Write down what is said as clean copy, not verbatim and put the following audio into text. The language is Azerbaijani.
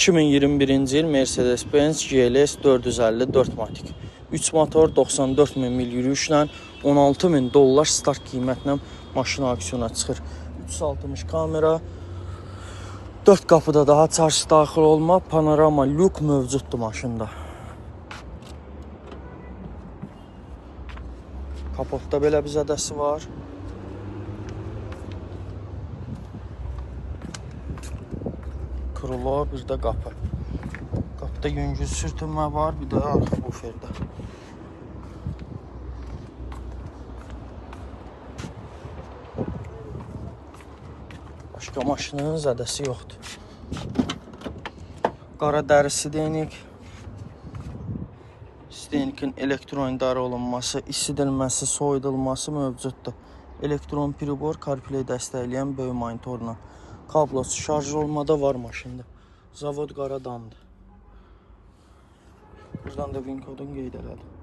2021-ci il Mercedes-Benz GLS 450 matik. 3 motor 94 min mil yürüyüşlə 16 min dollar start qiymətlə maşın aksiyona çıxır. 360 kamera, 4 qapıda daha çarşı daxil olma, panorama lük mövcuddur maşında. Kapotda belə bir zədəsi var. Krulo, bir də qapı. Qapıda yüngül sürtünmə var, bir də arxa buferdə. Başqa maşının zədəsi yoxdur. Qara dərisi deyinik. Stenikin elektron idarə olunması, isidilməsi, soyudulması mövcuddur. Elektron pribor, CarPlay dəstəkləyən böyük monitorla. Kablosu şarj olmada var maşında. Zavod qara damdır. Buradan da VIN kodunu qeyd elədim.